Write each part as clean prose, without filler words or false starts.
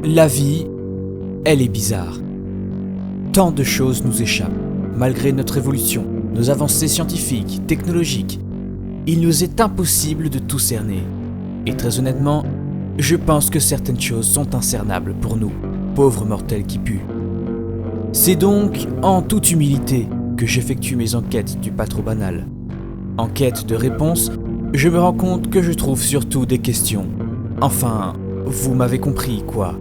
La vie, elle est bizarre. Tant de choses nous échappent, malgré notre évolution, nos avancées scientifiques, technologiques. Il nous est impossible de tout cerner. Et très honnêtement, je pense que certaines choses sont incernables pour nous, pauvres mortels qui puent. C'est donc, en toute humilité, que j'effectue mes enquêtes du pas trop banal. En quête de réponses, je me rends compte que je trouve surtout des questions. Enfin, vous m'avez compris, quoi.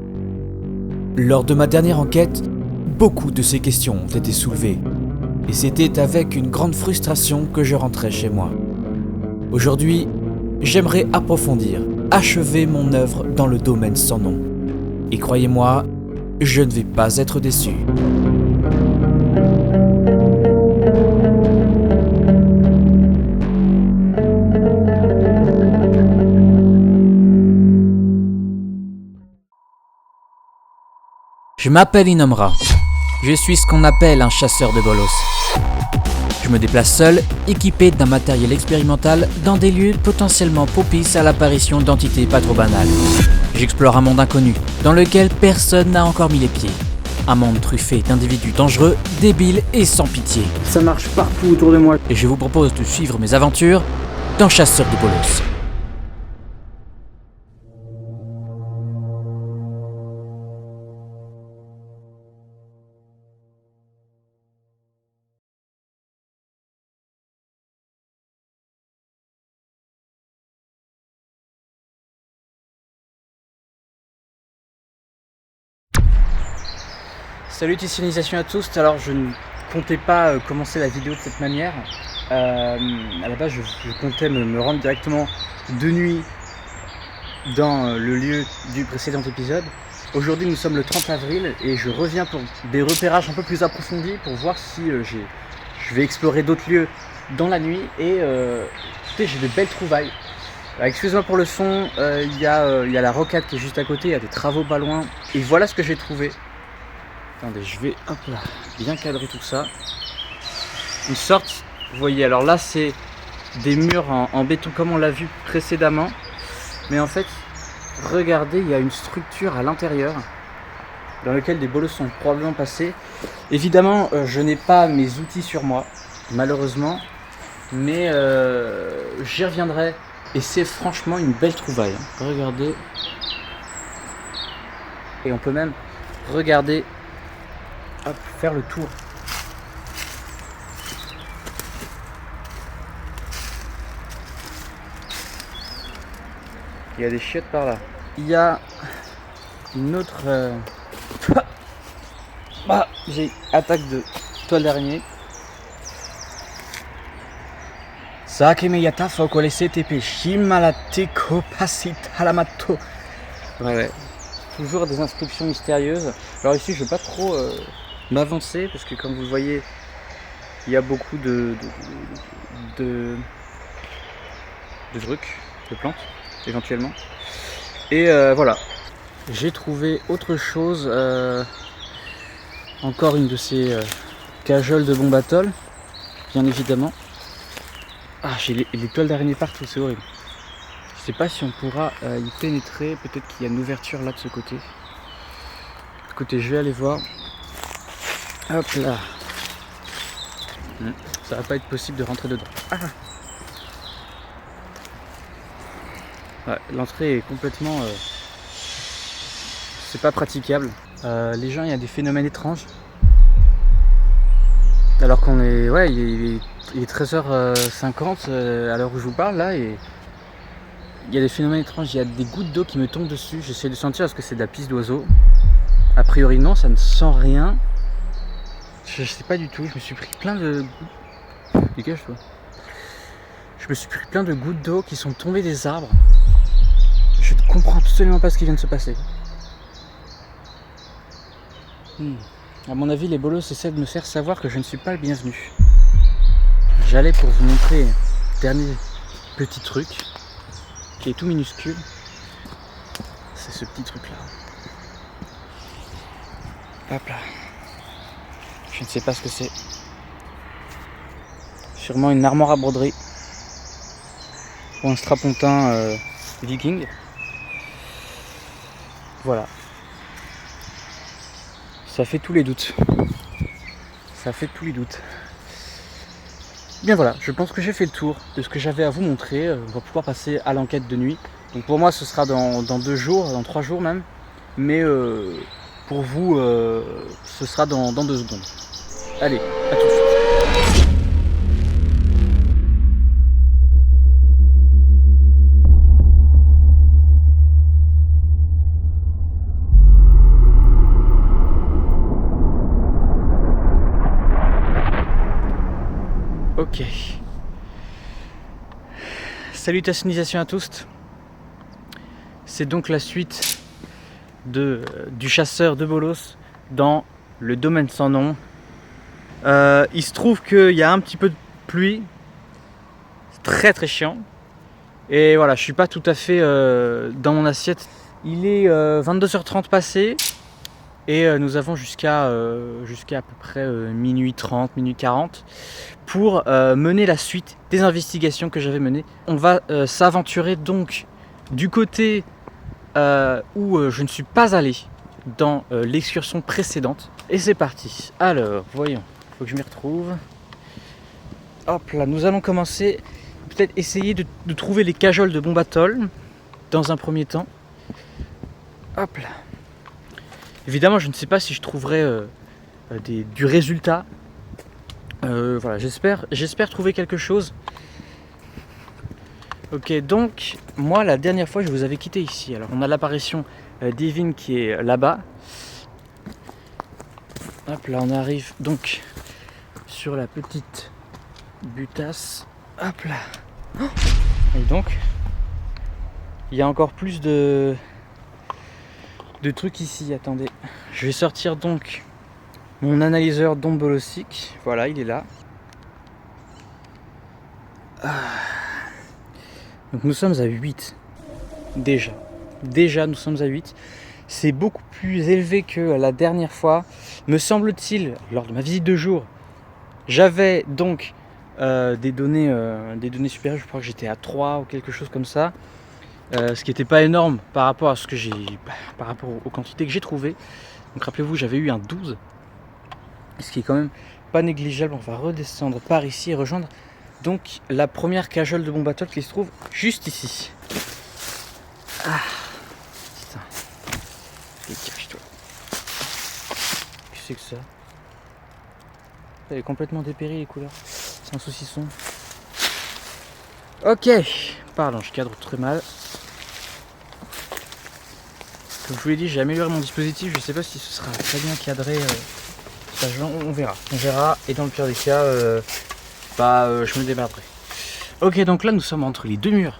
Lors de ma dernière enquête, beaucoup de ces questions ont été soulevées. Et c'était avec une grande frustration que je rentrais chez moi. Aujourd'hui, j'aimerais approfondir, achever mon œuvre dans le domaine sans nom. Et croyez-moi, je ne vais pas être déçu. Je m'appelle Inomra. Je suis ce qu'on appelle un chasseur de bolos. Je me déplace seul, équipé d'un matériel expérimental, dans des lieux potentiellement propices à l'apparition d'entités pas trop banales. J'explore un monde inconnu, dans lequel personne n'a encore mis les pieds. Un monde truffé d'individus dangereux, débiles et sans pitié. Ça marche partout autour de moi. Et je vous propose de suivre mes aventures dans Chasseur de bolos. Salut, Salutations à tous. Alors je ne comptais pas commencer la vidéo de cette manière. À la base je comptais me rendre directement de nuit dans le lieu du précédent épisode. Aujourd'hui nous sommes le 30 avril et je reviens pour des repérages un peu plus approfondis pour voir si je vais explorer d'autres lieux dans la nuit et écoutez, j'ai de belles trouvailles. Excusez-moi pour le son, il y a la rocade qui est juste à côté, il y a des travaux pas loin et voilà ce que j'ai trouvé. Attendez, je vais hop là, bien cadrer tout ça. Une sorte, vous voyez, alors là c'est des murs en béton comme on l'a vu précédemment. Mais en fait, regardez, il y a une structure à l'intérieur dans laquelle des bolos sont probablement passés. Évidemment, je n'ai pas mes outils sur moi, malheureusement. Mais j'y reviendrai. Et c'est franchement une belle trouvaille. Hein. Regardez. Et on peut même regarder. Hop, faire le tour. Il y a des chiottes par là. Il y a une autre... j'ai attaque de toile d'araignée. Sakemeyata fokolese tepe shimalate kopasitalamato. Ouais. Toujours des inscriptions mystérieuses. Alors ici, je ne vais pas trop m'avancer parce que comme vous le voyez, il y a beaucoup de trucs, de plantes éventuellement. Et voilà, j'ai trouvé autre chose. Encore une de ces cajoles de bombe atoll, bien évidemment. Ah, j'ai les toiles d'araignée partout, c'est horrible. Je sais pas si on pourra y pénétrer, peut-être qu'il y a une ouverture là de ce côté. Écoutez, je vais aller voir. Hop là. Ça va pas être possible de rentrer dedans. Ah. Ouais, l'entrée est complètement... c'est pas praticable. Les gens, il y a des phénomènes étranges. Alors qu'on est... Ouais, il est 13h50 à l'heure où je vous parle là et... Il y a des phénomènes étranges, il y a des gouttes d'eau qui me tombent dessus. J'essaie de sentir est-ce que c'est de la pisse d'oiseau. A priori non, ça ne sent rien. Je sais pas du tout, je me suis pris plein de... Dégage-toi. Je me suis pris plein de gouttes d'eau qui sont tombées des arbres. Je ne comprends absolument pas ce qui vient de se passer. À mon avis, les bolos essaient de me faire savoir que je ne suis pas le bienvenu. J'allais pour vous montrer le dernier petit truc qui est tout minuscule. C'est ce petit truc là. Hop là. Je ne sais pas ce que c'est. Sûrement une armoire à broderie. Ou un strapontin viking. Voilà. Ça fait tous les doutes. Ça fait tous les doutes. Bien voilà, je pense que j'ai fait le tour de ce que j'avais à vous montrer. On va pouvoir passer à l'enquête de nuit. Donc pour moi ce sera dans 2 jours, dans 3 jours même. Mais pour vous ce sera dans 2 secondes. Allez, à tout de suite. Ok. Salutations à tous. C'est donc la suite du chasseur de bolos dans le domaine sans nom. Il se trouve qu'il y a un petit peu de pluie. C'est très très chiant. Et voilà, je suis pas tout à fait dans mon assiette. Il est 22h30 passé. Et nous avons jusqu'à à peu près minuit 30, minuit 40 pour mener la suite des investigations que j'avais menées. On va s'aventurer donc du côté où je ne suis pas allé dans l'excursion précédente. Et c'est parti. Alors, voyons, il faut que je m'y retrouve. Hop là, nous allons commencer, peut-être essayer de trouver les cajoles de Bombatol dans un premier temps. Hop là. Évidemment, je ne sais pas si je trouverai du résultat. Voilà, j'espère trouver quelque chose. Ok, donc, moi, la dernière fois, je vous avais quitté ici. Alors, on a l'apparition d'Evin qui est là-bas. Hop, là, on arrive donc sur la petite butasse. Hop là. Oh, et donc, il y a encore plus de trucs ici. Attendez, je vais sortir donc mon analyseur d'ondes bolosiques. Voilà, il est là. Donc nous sommes à 8 déjà nous sommes à 8. C'est beaucoup plus élevé que la dernière fois, me semble-t-il. Lors de ma visite de jour, j'avais donc des données supérieures. Je crois que j'étais à 3 ou quelque chose comme ça. Ce qui n'était pas énorme par rapport à par rapport aux quantités que j'ai trouvées. Donc rappelez-vous, j'avais eu un 12, ce qui est quand même pas négligeable. On va redescendre par ici et rejoindre donc la première cajole de Bombatol qui se trouve juste ici. Ah putain. Allez, cache-toi. Qu'est-ce que c'est que ça? Elle est complètement dépérie les couleurs. C'est un saucisson. Ok. Pardon, je cadre très mal. Comme je vous l'ai dit, j'ai amélioré mon dispositif. Je ne sais pas si ce sera très bien cadré. On verra. On verra. Et dans le pire des cas, je me démerderai. Ok, donc là, nous sommes entre les 2 murs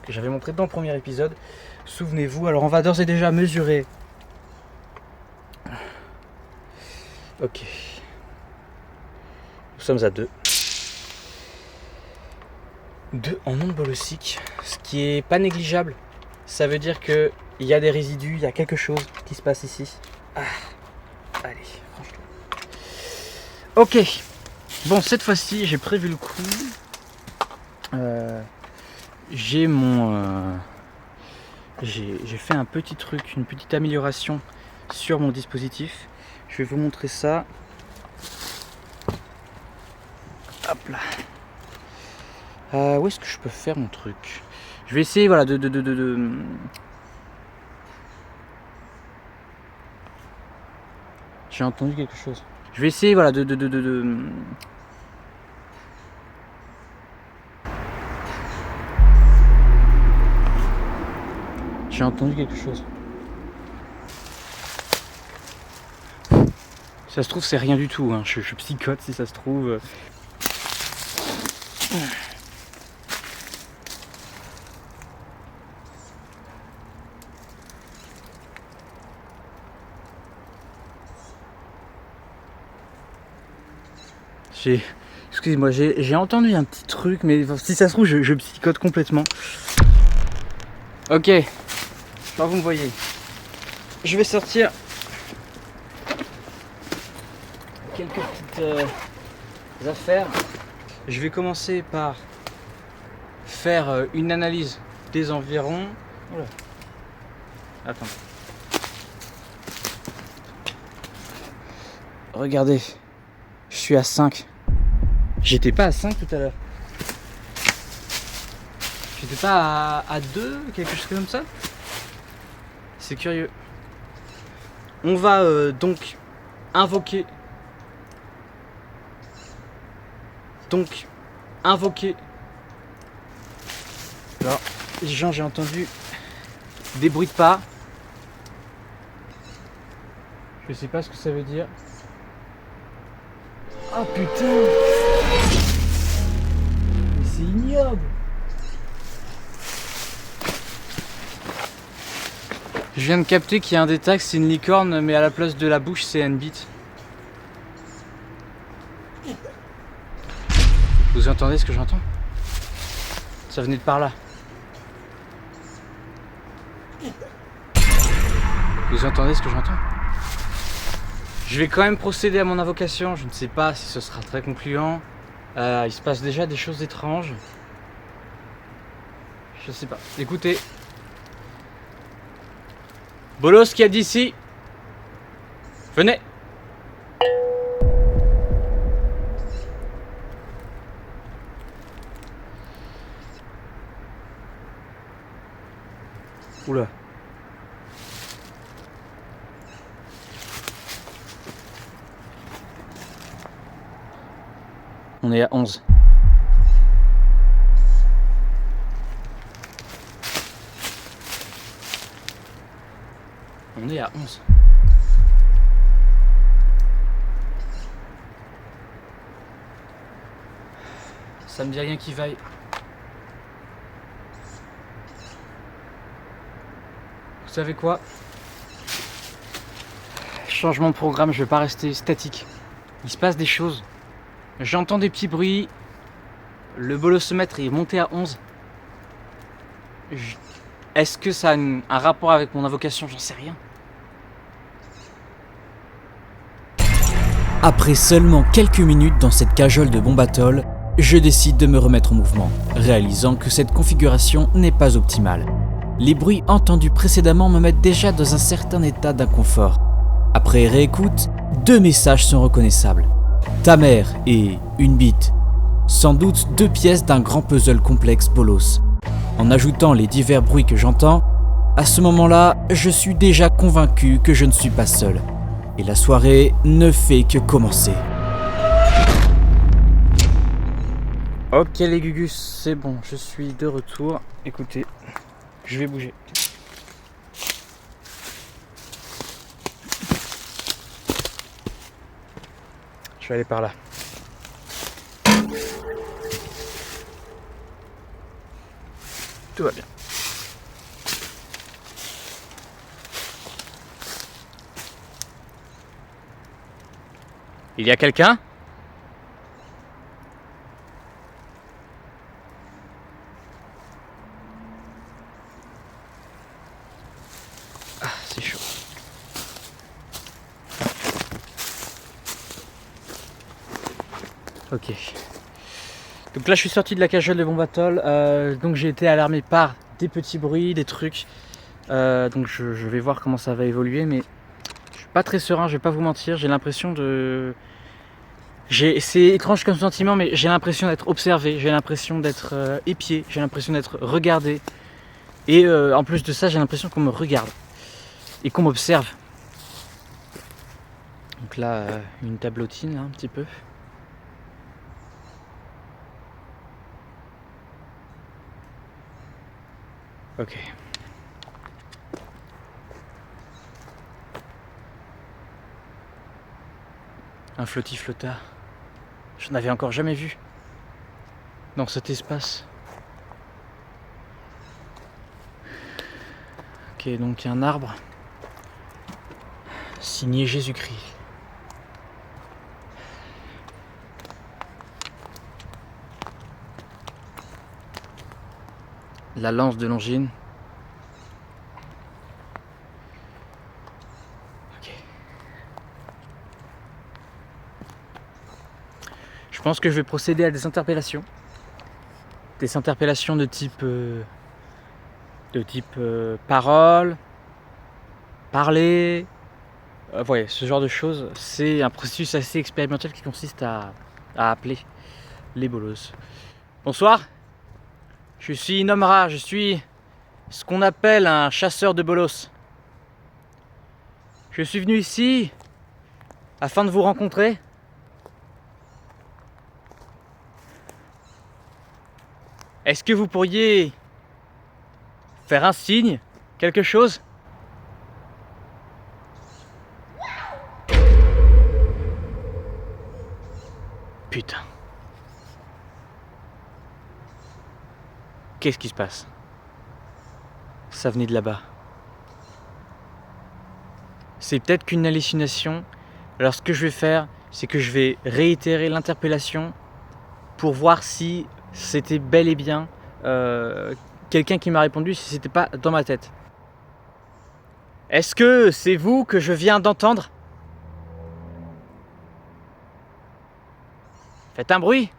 que j'avais montré dans le premier épisode. Souvenez-vous. Alors, on va d'ores et déjà mesurer. Ok. Nous sommes à 2. 2 en ondes bolosiques, ce qui est pas négligeable. Ça veut dire que il y a des résidus, il y a quelque chose qui se passe ici. Ah, allez, franchement. Ok. Bon, cette fois-ci, j'ai prévu le coup. J'ai fait un petit truc, une petite amélioration sur mon dispositif. Je vais vous montrer ça. Hop là. Où est-ce que je peux faire mon truc? Je vais essayer, voilà, J'ai entendu quelque chose. Je vais essayer, voilà, J'ai entendu quelque chose. Si ça se trouve, c'est rien du tout, hein. Je psychote si ça se trouve. Excusez-moi, j'ai entendu un petit truc, mais si ça se trouve, je psychote complètement. Ok, là vous me voyez. Je vais sortir quelques petites affaires. Je vais commencer par faire une analyse des environs. Oula. Attends. Regardez, je suis à 5. J'étais pas à 5 tout à l'heure. J'étais pas à 2, quelque chose comme ça. C'est curieux. On va donc invoquer. Alors, Jean, j'ai entendu des bruits de pas. Je sais pas ce que ça veut dire. Ah putain! Mais c'est ignoble! Je viens de capter qu'il y a un détail, c'est une licorne, mais à la place de la bouche, c'est une bite. Vous entendez ce que j'entends? Ça venait de par là. Vous entendez ce que j'entends? Je vais quand même procéder à mon invocation. Je ne sais pas si ce sera très concluant. Il se passe déjà des choses étranges. Je sais pas. Écoutez. Bolos qui a dit ici. Venez. Oula. On est à 11. On est à 11. Ça me dit rien qui vaille. Vous savez quoi? Changement de programme, je vais pas rester statique. Il se passe des choses. J'entends des petits bruits. Le bolosomètre est monté à 11. Est-ce que ça a un rapport avec mon invocation? J'en sais rien. Après seulement quelques minutes dans cette cajole de bombe atoll, je décide de me remettre en mouvement, réalisant que cette configuration n'est pas optimale. Les bruits entendus précédemment me mettent déjà dans un certain état d'inconfort. Après réécoute, 2 messages sont reconnaissables. Ta mère et une bite. Sans doute 2 pièces d'un grand puzzle complexe bolos. En ajoutant les divers bruits que j'entends, à ce moment-là, je suis déjà convaincu que je ne suis pas seul. Et la soirée ne fait que commencer. Ok les gugus, c'est bon, je suis de retour. Écoutez, je vais bouger. Je vais aller par là. Tout va bien. Il y a quelqu'un ? Ah, c'est chaud. Ok. Donc là, je suis sorti de la cagole de bombe atoll. Donc j'ai été alarmé par des petits bruits, des trucs. Donc je vais voir comment ça va évoluer, mais je suis pas très serein. Je vais pas vous mentir. J'ai l'impression de. C'est étrange comme sentiment, mais j'ai l'impression d'être observé. J'ai l'impression d'être épié. J'ai l'impression d'être regardé. Et en plus de ça, j'ai l'impression qu'on me regarde et qu'on m'observe. Donc là, une tablotine, là, un petit peu. Ok. Un flottis-flotta. Je n'avais encore jamais vu dans cet espace. Ok, donc il y a un arbre signé Jésus-Christ. La lance de Longines. Ok. Je pense que je vais procéder à des interpellations. Des interpellations de type parole, parler, Ouais, ce genre de choses, c'est un processus assez expérimental qui consiste à appeler les bolos. Bonsoir, je suis Nomra, je suis ce qu'on appelle un chasseur de bolos. Je suis venu ici afin de vous rencontrer. Est-ce que vous pourriez faire un signe, quelque chose? Putain. Qu'est-ce qui se passe? Ça venait de là-bas. C'est peut-être qu'une hallucination. Alors ce que je vais faire, c'est que je vais réitérer l'interpellation pour voir si c'était bel et bien quelqu'un qui m'a répondu, si c'était pas dans ma tête. Est-ce que c'est vous que je viens d'entendre? Faites un bruit.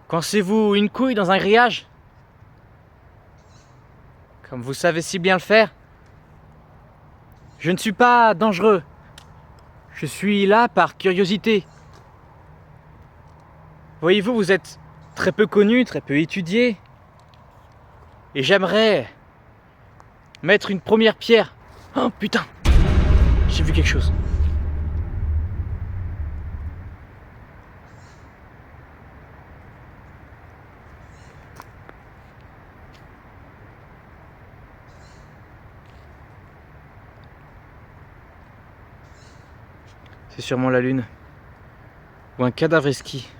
Coincez-vous une couille dans un grillage? Comme vous savez si bien le faire. Je ne suis pas dangereux. Je suis là par curiosité. Voyez-vous, vous êtes très peu connu, très peu étudié. Et j'aimerais mettre une première pierre. Oh putain! J'ai vu quelque chose. C'est sûrement la lune. Ou un cadavre esquis.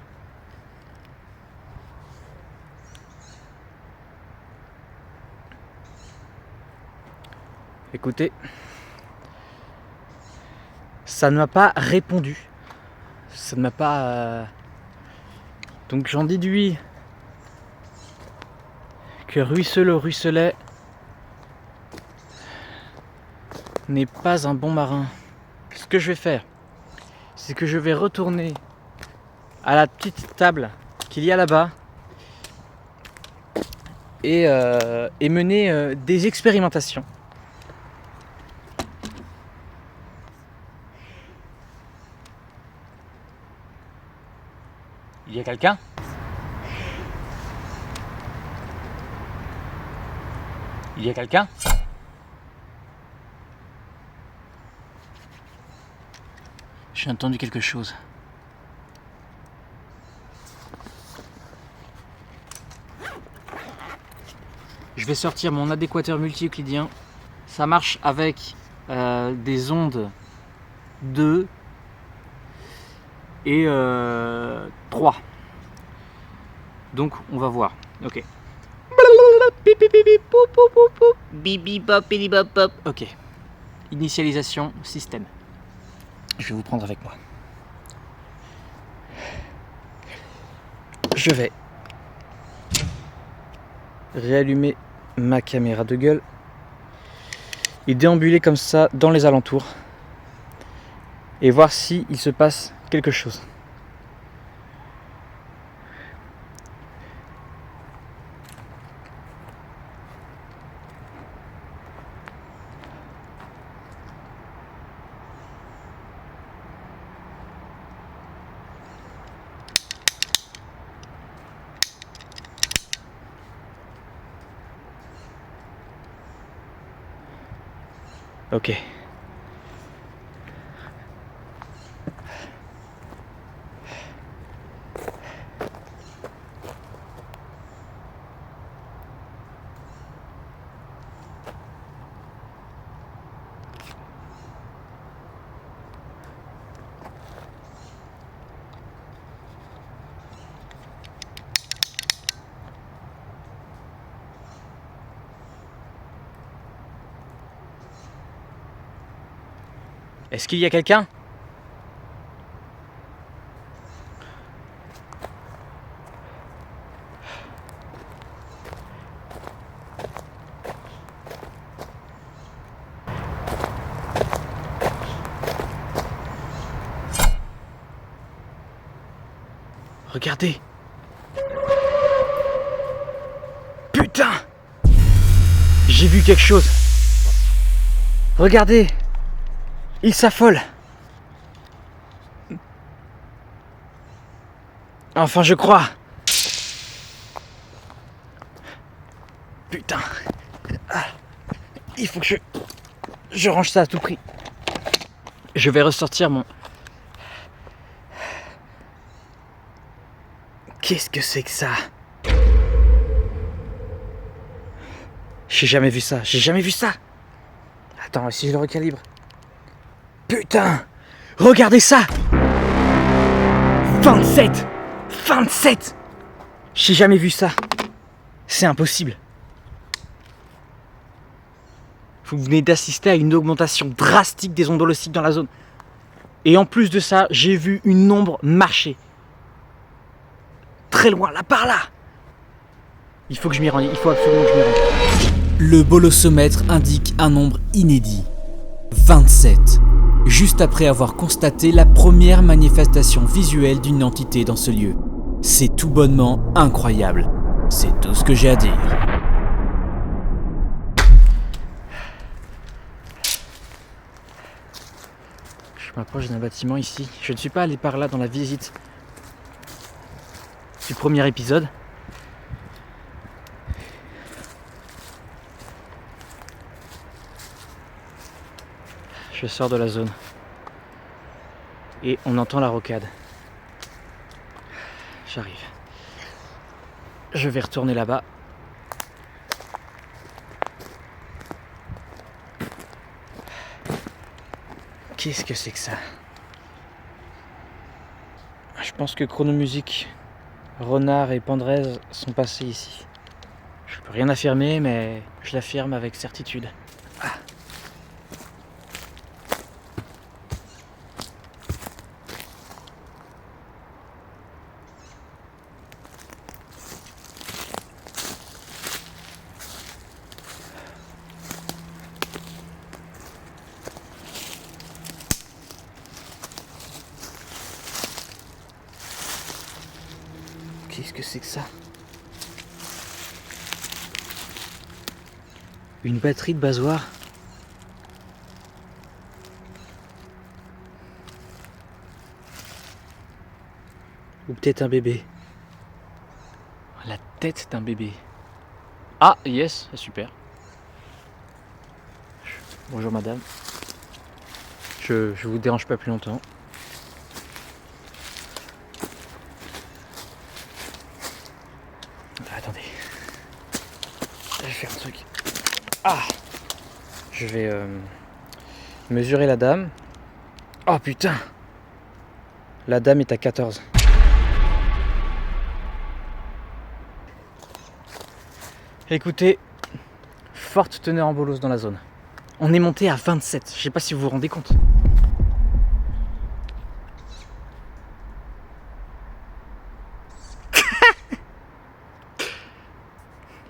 Écoutez, ça ne m'a pas répondu. Ça ne m'a pas... Donc j'en déduis que Ruisselot Ruisselet n'est pas un bon marin. Ce que je vais faire, c'est que je vais retourner à la petite table qu'il y a là-bas et mener des expérimentations. Il y a quelqu'un? Il y a quelqu'un? J'ai entendu quelque chose. Je vais sortir mon adéquateur multi-euclidien. Ça marche avec des ondes 2 et 3. Donc on va voir. Ok. Ok. Initialisation système. Je vais vous prendre avec moi. Je vais réallumer ma caméra de gueule et déambuler comme ça dans les alentours et voir si il se passe quelque chose. Ok. Est-ce qu'il y a quelqu'un? Regardez. Putain! J'ai vu quelque chose. Regardez, il s'affole. Enfin, je crois. Putain. Ah, il faut que je range ça à tout prix. Je vais ressortir mon... Qu'est-ce que c'est que ça? J'ai jamais vu ça, Attends, si je le recalibre. Putain! Regardez ça! 27! 27! J'ai jamais vu ça. C'est impossible. Vous venez d'assister à une augmentation drastique des ondes holociques dans la zone. Et en plus de ça, j'ai vu une ombre marcher. Très loin, là, par là. Il faut que je m'y rende, il faut absolument que je m'y rende. Le bolosomètre indique un nombre inédit, 27, juste après avoir constaté la première manifestation visuelle d'une entité dans ce lieu. C'est tout bonnement incroyable. C'est tout ce que j'ai à dire. Je m'approche d'un bâtiment ici. Je ne suis pas allé par là dans la visite du premier épisode. Je sors de la zone et on entend la rocade. J'arrive. Je vais retourner là-bas. Qu'est-ce que c'est que ça? Je pense que Chronomusique, Renard et Pandrez sont passés ici. Je peux rien affirmer, mais je l'affirme avec certitude. Ah. Qu'est-ce que c'est que ça? Une batterie de basoir? Ou peut-être un bébé? La tête d'un bébé. Ah, yes, super. Bonjour madame. Je vous dérange pas plus longtemps. Attendez. Je vais faire un truc. Ah! Je vais mesurer la dame. Oh putain! La dame est à 14. Écoutez, forte teneur en bolos dans la zone. On est monté à 27. Je sais pas si vous vous rendez compte.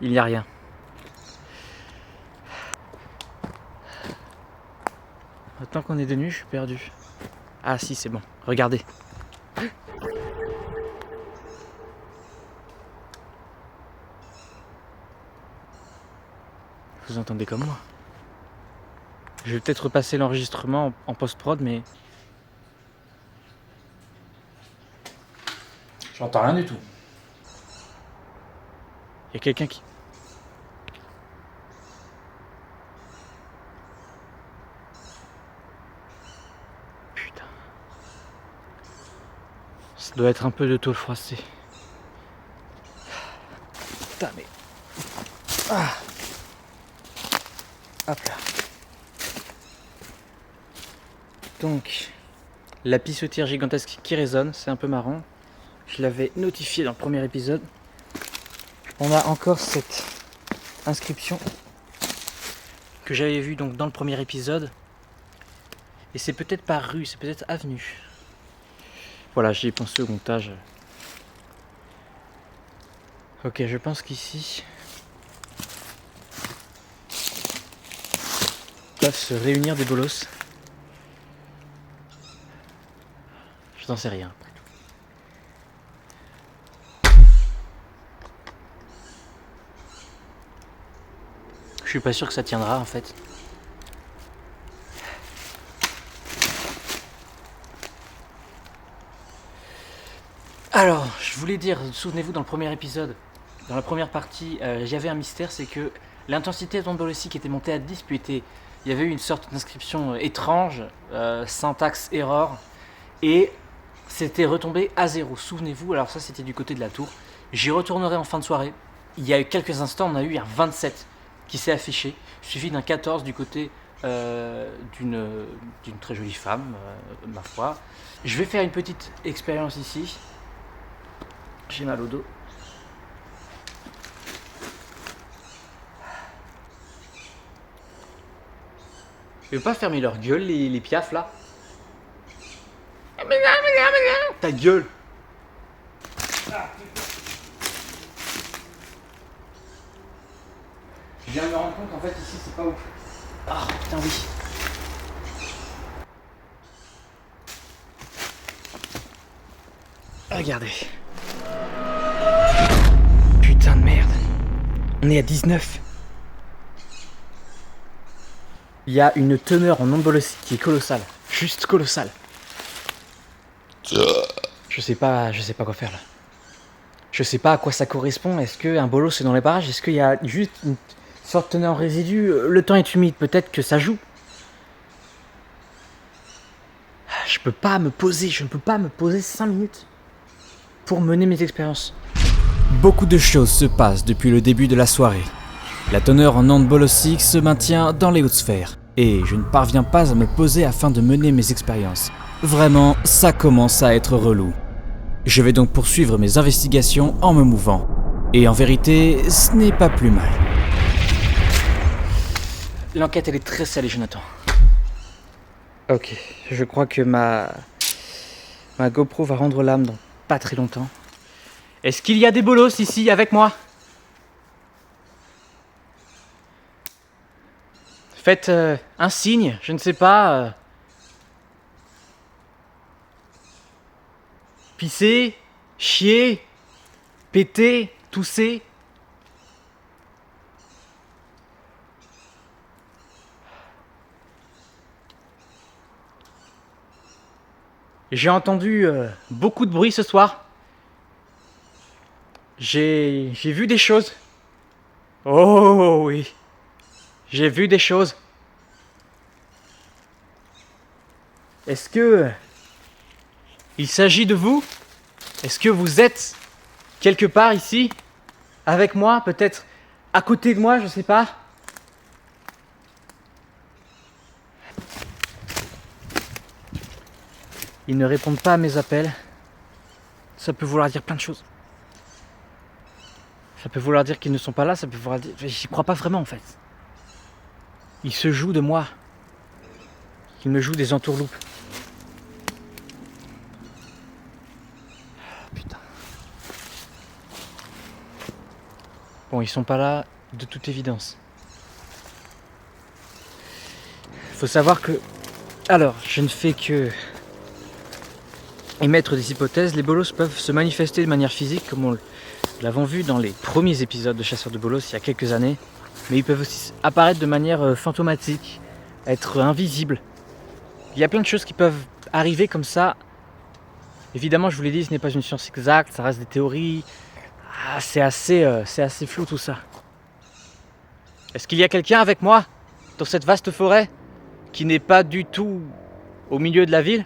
Il n'y a rien. Maintenant qu'on est de nuit, je suis perdu. Ah si, c'est bon. Regardez. Vous entendez comme moi. Je vais peut-être repasser l'enregistrement en post-prod, mais... J'entends rien du tout. Il y a quelqu'un qui... Putain. Ça doit être un peu de tôle froissée. Putain, mais... Ah. Hop là. Donc, la pissotière gigantesque qui résonne, c'est un peu marrant. Je l'avais notifié dans le premier épisode. On a encore cette inscription que j'avais vue donc dans le premier épisode. Et c'est peut-être pas rue, c'est peut-être avenue. Voilà, j'y ai pensé au montage. Ok, je pense qu'ici peuvent se réunir des bolos. Je n'en sais rien. Je suis pas sûr que ça tiendra en fait. Alors, je voulais dire, souvenez-vous, dans le premier épisode, dans la première partie, j'avais un mystère, c'est que l'intensité d'onde bolostique était montée à 10, puis il y avait eu une sorte d'inscription étrange, syntaxe error, et c'était retombé à 0. Souvenez-vous, alors ça c'était du côté de la tour. J'y retournerai en fin de soirée. Il y a eu quelques instants, on a eu un 27 qui s'est affiché, suivi d'un 14 du côté d'une très jolie femme, ma foi. Je vais faire une petite expérience ici. J'ai mal au dos. Je vais pas fermer leur gueule, les piafs là. Ta gueule. Je viens de me rendre compte qu'en fait ici c'est pas ouf. Ah putain oui. Regardez. Putain de merde. On est à 19. Il y a une teneur en onde bolostique qui est colossale. Juste colossale. Je sais pas quoi faire là. Je sais pas à quoi ça correspond. Est-ce qu'un bolos c'est dans les barrages? Est-ce qu'il y a juste une sorte de teneur en résidu? Le temps est humide, peut-être que ça joue. Je ne peux pas me poser 5 minutes pour mener mes expériences. Beaucoup de choses se passent depuis le début de la soirée. La teneur en onde bolostique se maintient dans les hautes sphères, et je ne parviens pas à me poser afin de mener mes expériences. Vraiment, ça commence à être relou. Je vais donc poursuivre mes investigations en me mouvant. Et en vérité, ce n'est pas plus mal. L'enquête elle est très salée, Jonathan. Ok, je crois que ma GoPro va rendre l'âme dans pas très longtemps. Est-ce qu'il y a des bolos ici avec moi? Faites un signe, je ne sais pas. Pisser, chier, péter, tousser. J'ai entendu beaucoup de bruit ce soir. J'ai vu des choses. Oh oui, j'ai vu des choses. Est-ce que il s'agit de vous? Est-ce que vous êtes quelque part ici avec moi, peut-être à côté de moi, je sais pas. Ils ne répondent pas à mes appels. Ça peut vouloir dire plein de choses. Ça peut vouloir dire qu'ils ne sont pas là, ça peut vouloir dire... J'y crois pas vraiment en fait. Ils se jouent de moi. Ils me jouent des entourloupes. Putain. Bon, ils sont pas là de toute évidence. Faut savoir que... Alors, je ne fais que émettre des hypothèses. Les bolos peuvent se manifester de manière physique, comme on l'avons vu dans les premiers épisodes de Chasseurs de bolos il y a quelques années. Mais ils peuvent aussi apparaître de manière fantomatique, être invisibles. Il y a plein de choses qui peuvent arriver comme ça. Évidemment, je vous l'ai dit, ce n'est pas une science exacte, ça reste des théories. C'est assez flou tout ça. Est-ce qu'il y a quelqu'un avec moi dans cette vaste forêt qui n'est pas du tout au milieu de la ville?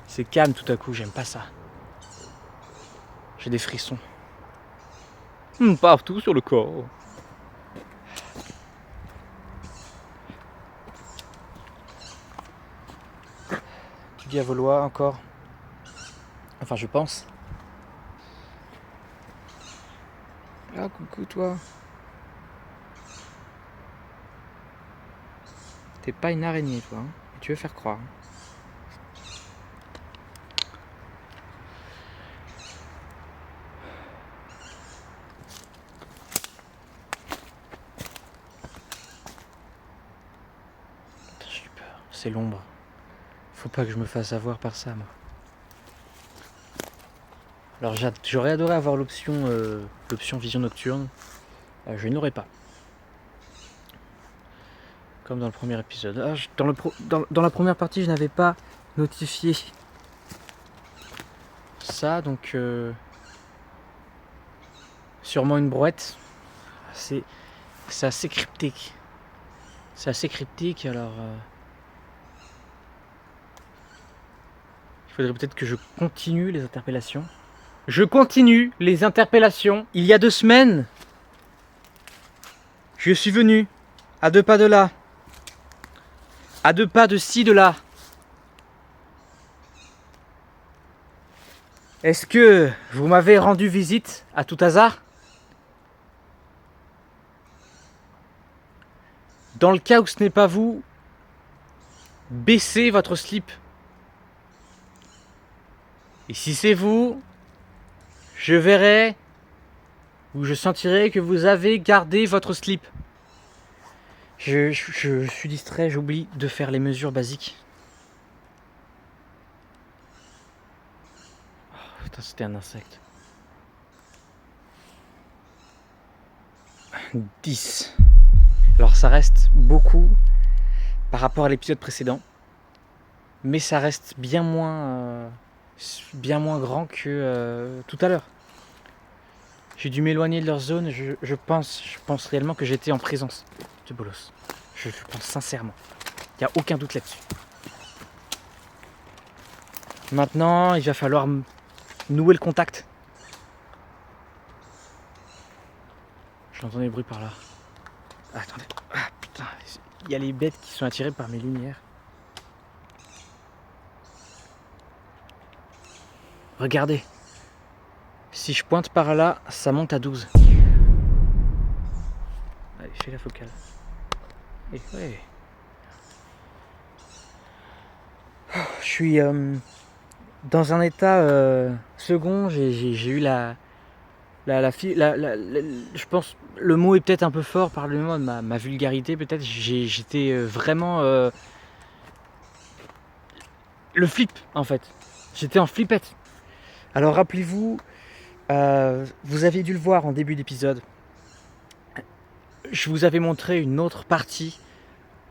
C'est calme tout à coup, j'aime pas ça. J'ai des frissons. Partout sur le corps. Tu dis à Vaulois encore? Enfin, je pense. Ah, coucou toi. T'es pas une araignée, toi. Hein, et tu veux faire croire. J'ai peur. C'est l'ombre. Faut pas que je me fasse avoir par ça, moi. Alors j'aurais adoré avoir l'option vision nocturne. Je n'aurais pas. Comme dans le premier épisode. Ah, dans la première partie, je n'avais pas notifié ça, donc sûrement une brouette. C'est assez cryptique. C'est assez cryptique, alors il faudrait peut-être que je continue les interpellations. Je continue les interpellations. Il y a 2 semaines, je suis venu à 2 pas de là, à 2 pas de ci, de là. Est-ce que vous m'avez rendu visite à tout hasard? Dans le cas où ce n'est pas vous, baissez votre slip. Et si c'est vous, je verrai ou je sentirai que vous avez gardé votre slip. Je suis distrait, j'oublie de faire les mesures basiques. Oh, putain, c'était un insecte. 10. Alors ça reste beaucoup par rapport à l'épisode précédent, mais ça reste bien moins grand que tout à l'heure. J'ai dû m'éloigner de leur zone, je pense réellement que j'étais en présence de Bolos. Je pense sincèrement. Il n'y a aucun doute là-dessus. Maintenant, il va falloir nouer le contact. J'entends des bruits par là. Ah, attendez. Ah putain, il y a les bêtes qui sont attirées par mes lumières. Regardez. Si je pointe par là, ça monte à 12. Allez, fais la focale. Et ouais. Je suis dans un état second. J'ai eu je pense le mot est peut-être un peu fort, pardonnez-moi de ma vulgarité peut-être. J'étais vraiment le flip en fait. J'étais en flippette. Alors rappelez-vous, vous aviez dû le voir en début d'épisode. Je vous avais montré une autre partie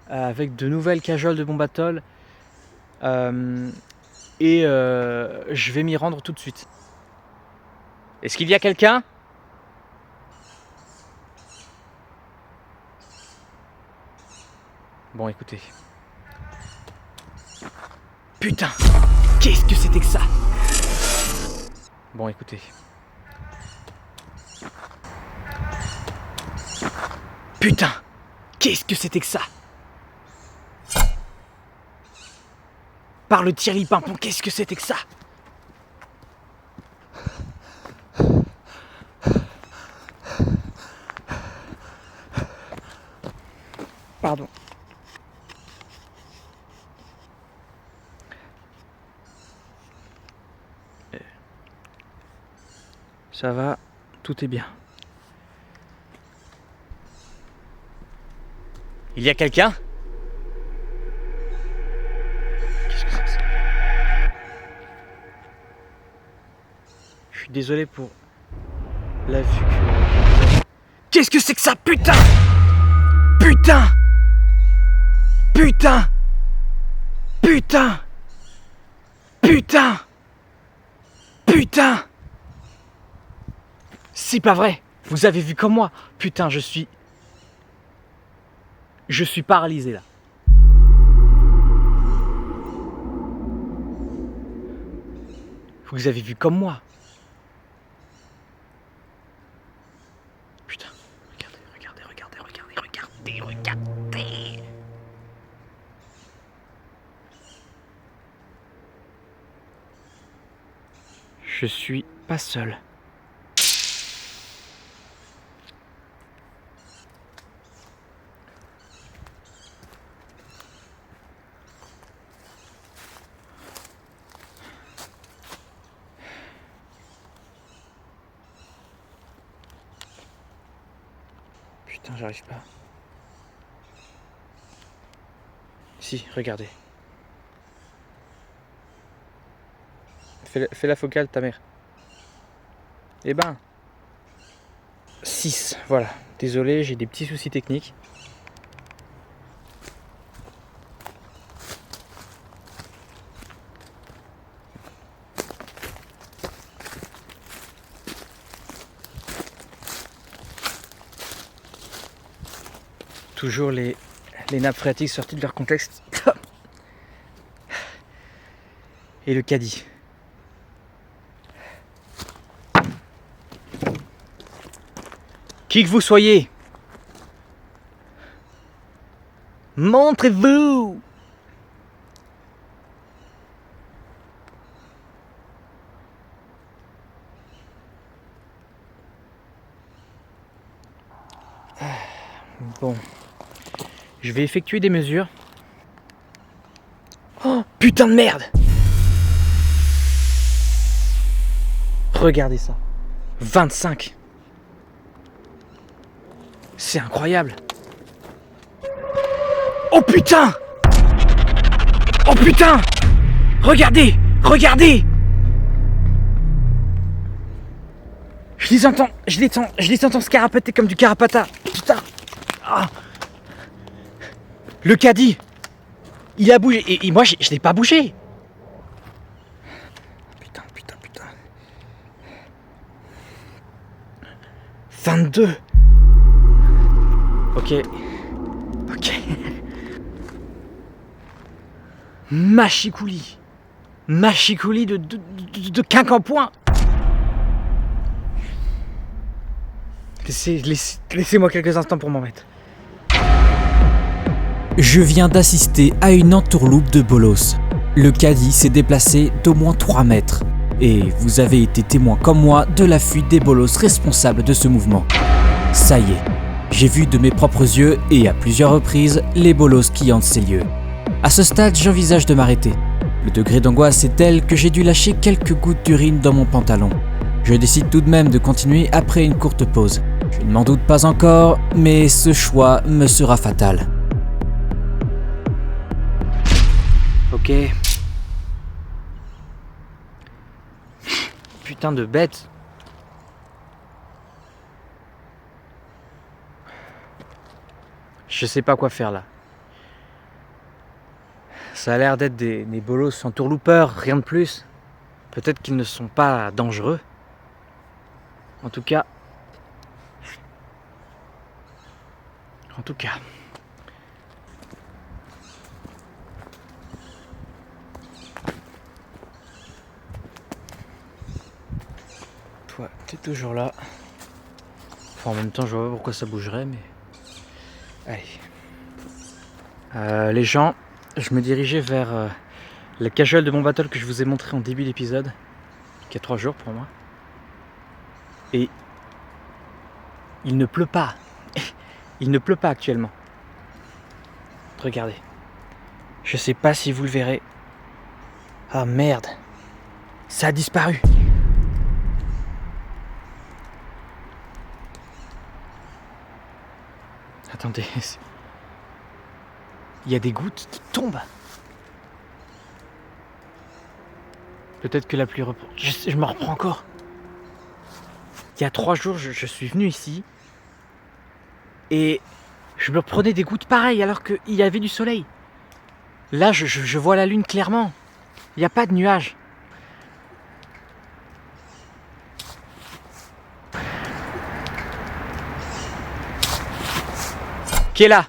avec de nouvelles cajoles de bombe atoll. Et je vais m'y rendre tout de suite. Est-ce qu'il y a quelqu'un ? Bon, écoutez. Putain ! Qu'est-ce que c'était que ça ? Bon, écoutez. Putain ! Qu'est-ce que c'était que ça ? Par le Thierry Pimpon, qu'est-ce que c'était que ça ? Pardon. Ça va, tout est bien. Il y a quelqu'un ? Qu'est-ce que c'est que ça ? Je suis désolé pour la vue que... Qu'est-ce que c'est que ça ? Putain ! Putain ! Putain ! Putain ! Putain ! Putain ! C'est pas vrai. Vous avez vu comme moi. Putain, je suis paralysé là. Vous avez vu comme moi. Putain, regardez. Je suis pas seul. Putain, j'arrive pas. Si, regardez. Fais la focale, ta mère. Eh ben. 6, voilà. Désolé, j'ai des petits soucis techniques. Toujours les nappes phréatiques sorties de leur contexte. Et le caddie. Qui que vous soyez, montrez-vous! Bon, je vais effectuer des mesures. Oh, putain de merde! Regardez ça. 25. C'est incroyable. Oh putain! Oh putain! Regardez! Regardez! Je les entends se carapater comme du carapata. Putain! Ah. Le caddie! Il a bougé. Et moi, je l'ai pas bougé. Putain. 22. Ok. Machicoulis de quincampoint. Laissez-moi quelques instants pour m'en mettre. Je viens d'assister à une entourloupe de bolos. Le caddie s'est déplacé d'au moins 3 mètres. Et vous avez été témoin comme moi de la fuite des bolos responsables de ce mouvement. Ça y est, j'ai vu de mes propres yeux et à plusieurs reprises les bolos qui hantent ces lieux. À ce stade, j'envisage de m'arrêter. Le degré d'angoisse est tel que j'ai dû lâcher quelques gouttes d'urine dans mon pantalon. Je décide tout de même de continuer après une courte pause. Je ne m'en doute pas encore, mais ce choix me sera fatal. Ok. Putain de bête. Je sais pas quoi faire là. Ça a l'air d'être des bolos entourloupeurs, rien de plus. Peut-être qu'ils ne sont pas dangereux. En tout cas. Toi, t'es toujours là. Enfin, en même temps, je vois pas pourquoi ça bougerait, mais... Allez. Les gens, je me dirigeais vers la casual de mon battle que je vous ai montré en début d'épisode, qui a 3 jours pour moi. Et il ne pleut pas. Il ne pleut pas actuellement. Regardez. Je sais pas si vous le verrez. Ah merde. Ça a disparu. Attendez. Il y a des gouttes qui tombent. Peut-être que la pluie reprend. Je me reprends encore. Il y a 3 jours, je suis venu ici. Et je me prenais des gouttes pareilles alors qu'il y avait du soleil. Là, je vois la lune clairement. Il n'y a pas de nuages. Qui est là?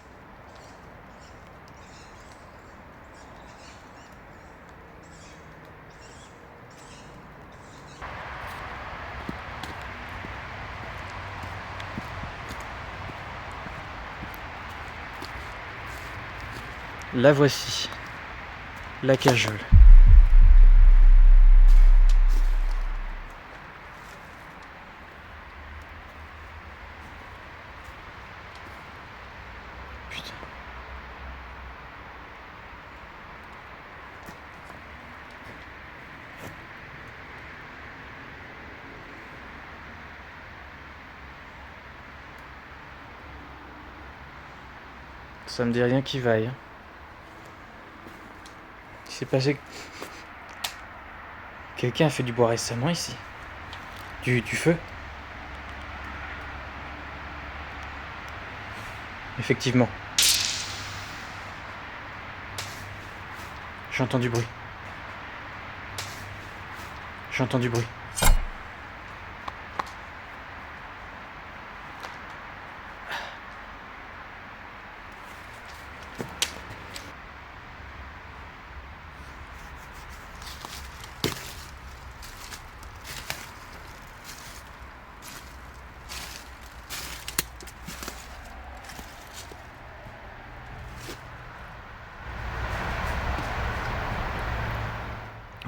La voici, la cajole. Putain. Ça me dit rien qui vaille. Il s'est passé... Quelqu'un a fait du bois récemment ici. Du feu. Effectivement. J'entends du bruit.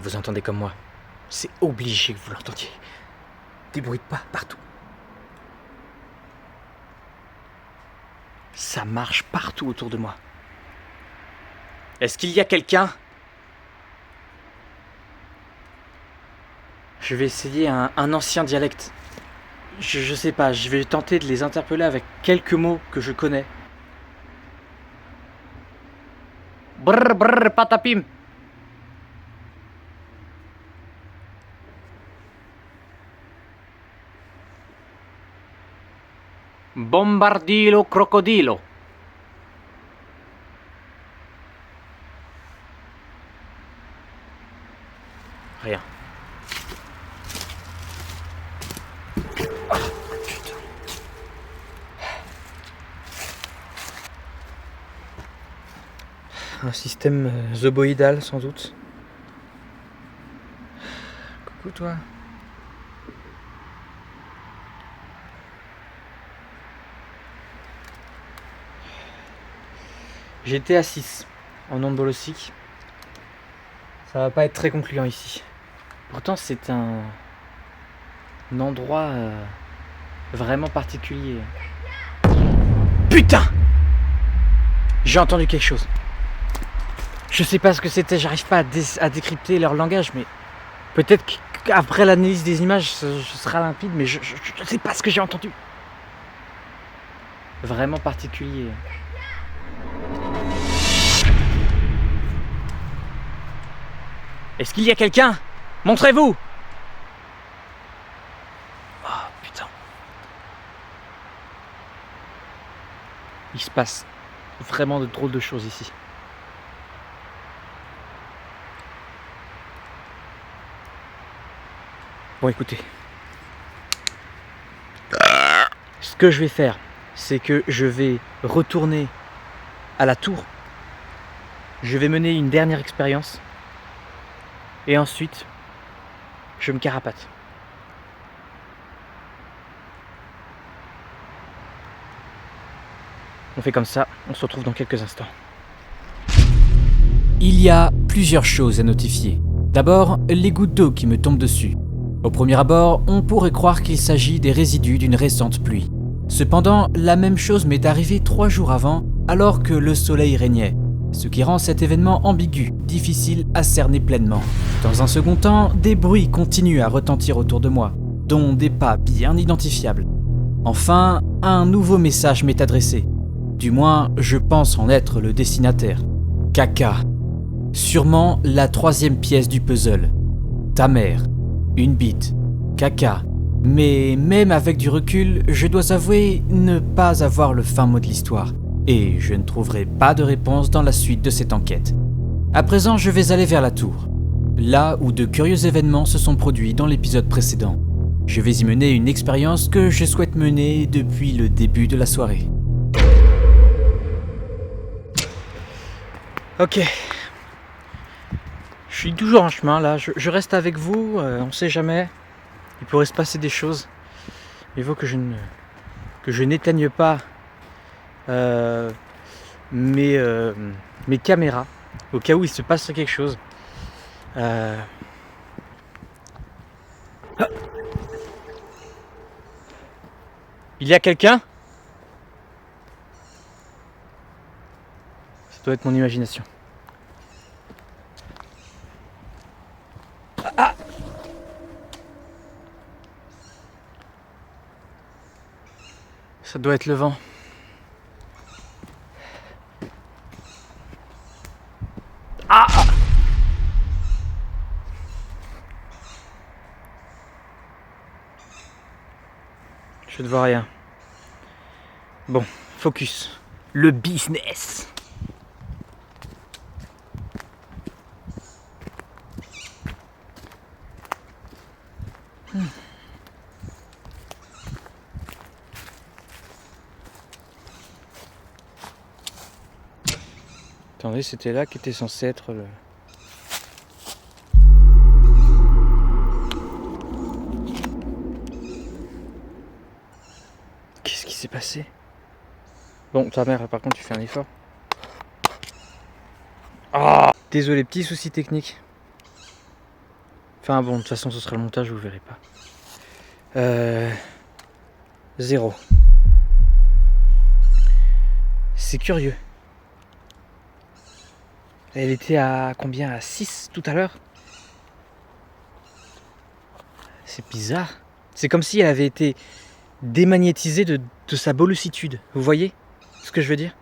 vous entendez comme moi. C'est obligé que vous l'entendiez. Des bruits de pas partout. Ça marche partout autour de moi. Est-ce qu'il y a quelqu'un ? Je vais essayer un ancien dialecte. Je sais pas, je vais tenter de les interpeller avec quelques mots que je connais. Brr brr patapim. Bombardilo crocodilo. Rien. Ah, putain. Un système zoboïdal sans doute. Coucou toi. J'étais à 6 en onde bolosique. Ça va pas être très concluant ici. Pourtant c'est un endroit vraiment particulier. Putain! J'ai entendu quelque chose. Je sais pas ce que c'était, j'arrive pas à décrypter leur langage, mais peut-être qu'après l'analyse des images, ce sera limpide, mais je sais pas ce que j'ai entendu. Vraiment particulier. Est-ce qu'il y a quelqu'un ? Montrez-vous ! Oh putain. Il se passe vraiment de drôles de choses ici. Bon écoutez. Ce que je vais faire, c'est que je vais retourner à la tour. Je vais mener une dernière expérience. Et ensuite, je me carapate. On fait comme ça, on se retrouve dans quelques instants. Il y a plusieurs choses à notifier. D'abord, les gouttes d'eau qui me tombent dessus. Au premier abord, on pourrait croire qu'il s'agit des résidus d'une récente pluie. Cependant, la même chose m'est arrivée 3 jours avant, alors que le soleil régnait. Ce qui rend cet événement ambigu, difficile à cerner pleinement. Dans un second temps, des bruits continuent à retentir autour de moi, dont des pas bien identifiables. Enfin, un nouveau message m'est adressé. Du moins, je pense en être le destinataire. Caca. Sûrement la 3e pièce du puzzle. Ta mère. Une bite. Caca. Mais même avec du recul, je dois avouer ne pas avoir le fin mot de l'histoire. Et je ne trouverai pas de réponse dans la suite de cette enquête. À présent, je vais aller vers la tour, là où de curieux événements se sont produits dans l'épisode précédent. Je vais y mener une expérience que je souhaite mener depuis le début de la soirée. Ok. Je suis toujours en chemin là, je reste avec vous, on sait jamais. Il pourrait se passer des choses. Il faut que je n'éteigne pas mes caméras au cas où il se passerait quelque chose. Il y a quelqu'un ? Ça doit être mon imagination. Ah ! Ça doit être le vent. Ah ! Je ne vois rien. Bon, focus. Le business. Attendez, c'était là qu'était censé être le... Qu'est-ce qui s'est passé ? Bon, ta mère, par contre, tu fais un effort. Ah ! Désolé, petit souci technique. Enfin bon, de toute façon ce sera le montage, vous verrez pas. 0. C'est curieux. Elle était à combien? À 6 tout à l'heure? C'est bizarre. C'est comme si elle avait été démagnétisée de sa bollicitude. Vous voyez ce que je veux dire?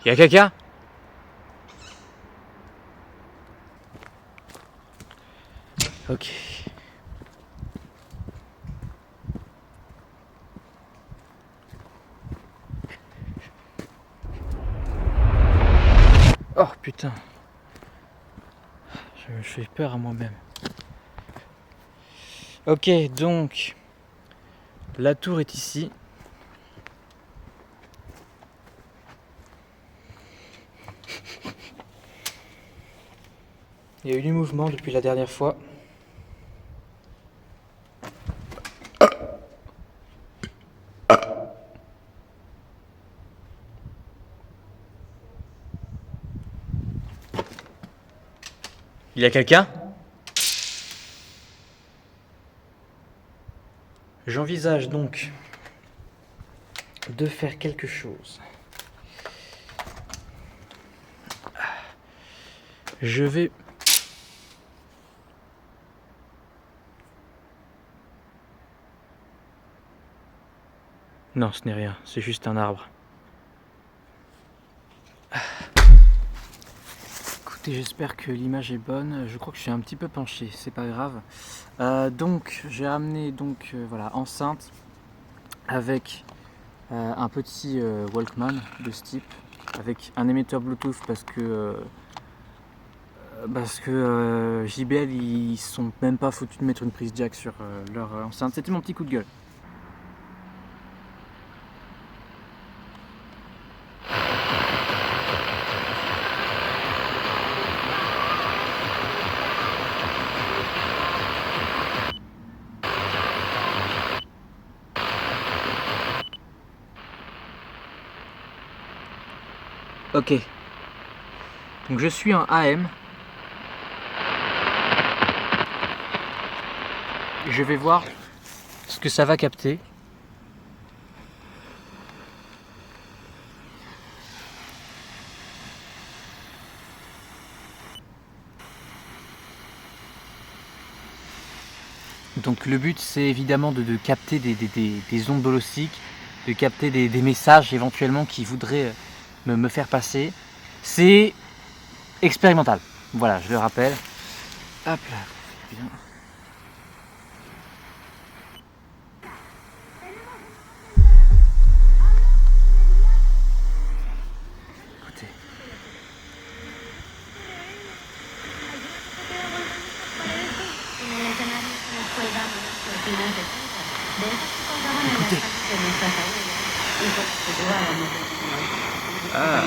Y a quelqu'un? Ok. Oh putain. Je me fais peur à moi-même. Ok, donc la tour est ici. Il y a eu du mouvement depuis la dernière fois. Il y a quelqu'un? J'envisage donc de faire quelque chose. Je vais... Non, ce n'est rien, c'est juste un arbre. Écoutez, j'espère que l'image est bonne. Je crois que je suis un petit peu penché, c'est pas grave. Donc, j'ai ramené voilà, enceinte avec un petit Walkman de ce type, avec un émetteur Bluetooth parce que JBL ils sont même pas foutus de mettre une prise jack sur leur enceinte. C'était mon petit coup de gueule. Ok. Donc je suis en AM. Je vais voir ce que ça va capter. Donc le but c'est évidemment de capter des ondes holociques, de capter des messages éventuellement qui voudraient me faire passer. C'est expérimental. Voilà, je le rappelle. Hop là. Bien. Écoutez. Écoutez. Ah.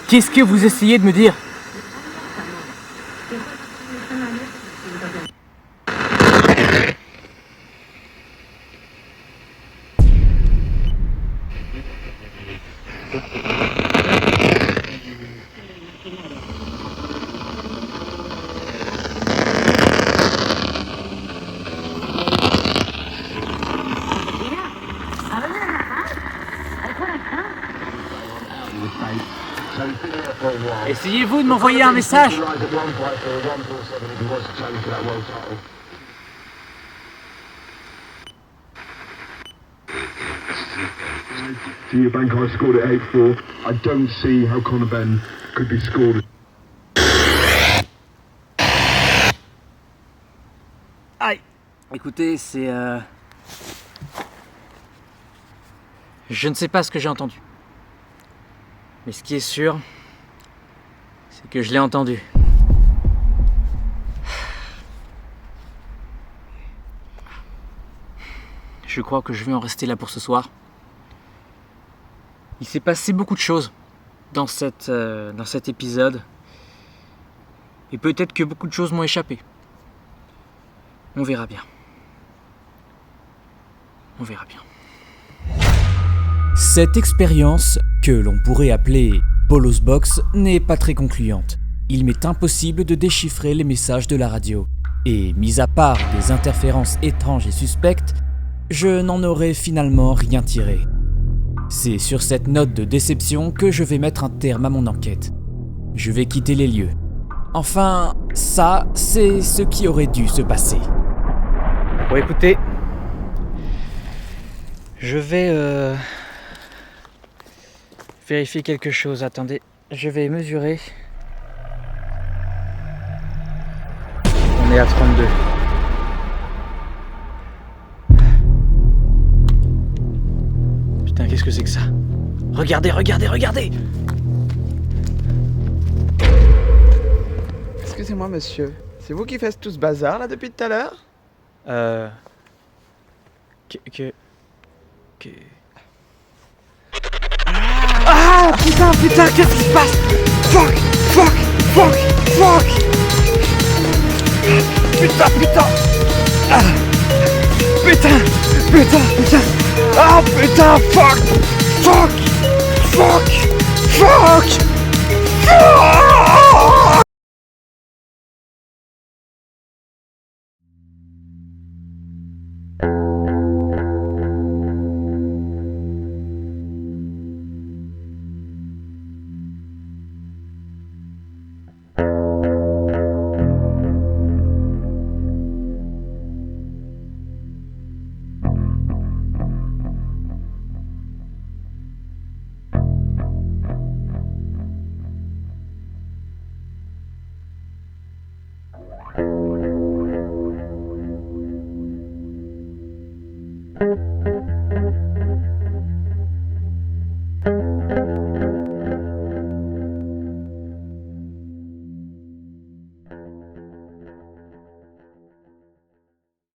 Qu'est-ce que vous essayez de me dire? Essayez-vous de m'envoyer un message? Senior bank I scored at 8-4. I don't see how Conor Benn could be scored. Aïe. Écoutez, c'est... Je ne sais pas ce que j'ai entendu. Mais ce qui est sûr, c'est que je l'ai entendu. Je crois que je vais en rester là pour ce soir. Il s'est passé beaucoup de choses dans cet épisode. Et peut-être que beaucoup de choses m'ont échappé. On verra bien. On verra bien. Cette expérience, que l'on pourrait appeler Bolos Box, n'est pas très concluante. Il m'est impossible de déchiffrer les messages de la radio. Et, mis à part des interférences étranges et suspectes, je n'en aurais finalement rien tiré. C'est sur cette note de déception que je vais mettre un terme à mon enquête. Je vais quitter les lieux. Enfin, ça, c'est ce qui aurait dû se passer. Bon, écoutez, je vais vérifier quelque chose. Attendez, je vais mesurer. On est à 32. Putain, qu'est-ce que c'est que ça? Regardez, regardez, regardez! Excusez-moi, monsieur. C'est vous qui faites tout ce bazar là depuis tout à l'heure? Que... Ah putain, qu'est-ce qui se passe? Fuck! Putain! Ah putain! Ah putain, fuck!